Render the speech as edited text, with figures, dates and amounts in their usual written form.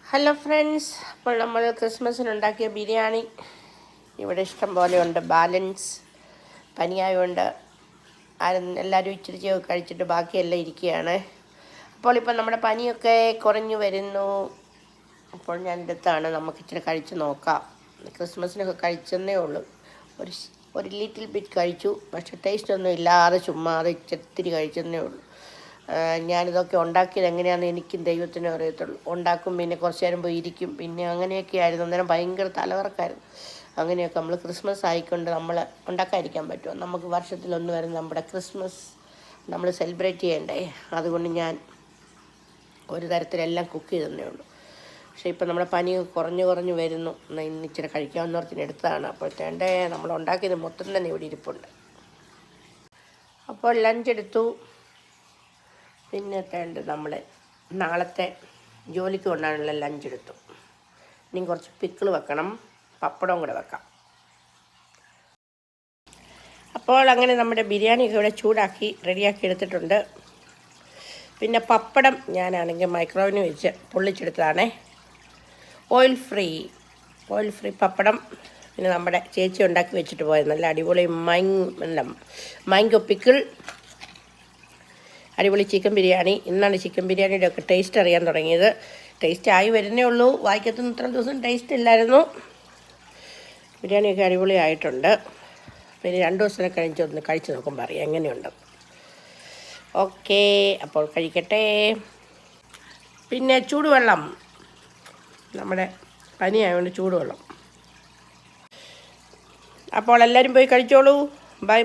Hello friends, അപ്പോൾ നമ്മൾ ക്രിസ്മസിനുണ്ടാക്കിയ ബിരിയാണി ഇവിടെ ഇഷ്ടം പോലെയുണ്ട്. ബാലൻസ് പനിയായതുകൊണ്ട് എല്ലാവരും ഇച്ചിരി കഴിച്ചിട്ട് ബാക്കിയെല്ലാം ഇരിക്കുകയാണ്. അപ്പോൾ ഇപ്പം നമ്മുടെ പനിയൊക്കെ കുറഞ്ഞു വരുന്നു. അപ്പോൾ ഞാൻ അടുത്താണ്, നമുക്ക് ഇച്ചിരി കഴിച്ച് നോക്കാം. ക്രിസ്മസിനൊക്കെ കഴിച്ചെന്നേ ഉള്ളൂ, ഒരു ലിറ്റിൽ ബിറ്റ് കഴിച്ചു. പക്ഷേ ടേസ്റ്റൊന്നും ഇല്ലാതെ ചുമ്മാ ഇത്തിരി കഴിച്ചെന്നേ ഉള്ളൂ. ഞാനിതൊക്കെ ഉണ്ടാക്കിയത് എങ്ങനെയാണെന്ന് എനിക്കും ദൈവത്തിനും അറിയത്തുള്ളൂ. ഉണ്ടാക്കും, പിന്നെ കുറച്ച് നേരം പോയി ഇരിക്കും, പിന്നെ അങ്ങനെയൊക്കെ ആയിരുന്നു. അന്നേരം ഭയങ്കര തലകറക്കായിരുന്നു. അങ്ങനെയൊക്കെ നമ്മൾ ക്രിസ്മസ് ആയിക്കൊണ്ട് നമ്മൾ ഉണ്ടാക്കാതിരിക്കാൻ പറ്റുമോ? നമുക്ക് വർഷത്തിലൊന്ന് വരുന്ന നമ്മുടെ ക്രിസ്മസ് നമ്മൾ സെലിബ്രേറ്റ് ചെയ്യണ്ടേ. അതുകൊണ്ട് ഞാൻ ഒരു തരത്തിലെല്ലാം കുക്ക് ചെയ്തതന്നേ ഉള്ളൂ. പക്ഷേ ഇപ്പം നമ്മുടെ പനി കുറഞ്ഞു വരുന്നു. ഇന്ന് ഇച്ചിരി കഴിക്കാവുന്നോർത്തിന് എടുത്തതാണ്. അപ്പോഴത്തേണ്ടേ നമ്മൾ ഉണ്ടാക്കിയത് മൊത്തം തന്നെ ഇവിടെ ഇരിപ്പുണ്ട്. അപ്പോൾ ലഞ്ച് എടുത്തു. പിന്നെ നമ്മൾ നാളത്തെ ജോലിക്ക് കൊണ്ടാണുള്ള ലഞ്ച് എടുത്തു. ഇനി കുറച്ച് പിക്കിൾ വെക്കണം, പപ്പടവും കൂടെ വെക്കാം. അപ്പോൾ അങ്ങനെ നമ്മുടെ ബിരിയാണിയൊക്കെ ഇവിടെ ചൂടാക്കി റെഡിയാക്കി എടുത്തിട്ടുണ്ട്. പിന്നെ പപ്പടം ഞാനാണെങ്കിൽ മൈക്രോവേവിന് വെച്ച് പൊള്ളിച്ചെടുത്തതാണേ. ഓയിൽ ഫ്രീ പപ്പടം. പിന്നെ നമ്മുടെ ചേച്ചി ഉണ്ടാക്കി വെച്ചിട്ട് പോയത് നല്ല അടിപൊളി മാംഗോ പിക്കിൾ, അടിപൊളി ചിക്കൻ ബിരിയാണി. ഇന്നാണ് ചിക്കൻ ബിരിയാണിയുടെ ഒക്കെ ടേസ്റ്റ് അറിയാൻ തുടങ്ങിയത്. ടേസ്റ്റ് ആയി വരുന്നേ ഉള്ളൂ. വായിക്കത്തുനിന്ന് ഇത്ര ദിവസം ടേസ്റ്റ് ഇല്ലായിരുന്നു. ബിരിയാണിയൊക്കെ അടിപൊളി ആയിട്ടുണ്ട്. പിന്നെ 2 ദിവസം കഴിഞ്ഞൊന്ന് കഴിച്ച് നോക്കുമ്പോൾ അറിയാം എങ്ങനെയുണ്ട്. ഓക്കേ, അപ്പോൾ കഴിക്കട്ടെ. പിന്നെ ചൂടുവെള്ളം, നമ്മുടെ പനിയായതുകൊണ്ട് ചൂടുവെള്ളം. അപ്പോൾ എല്ലാവരും പോയി കഴിച്ചോളൂ. ബൈ.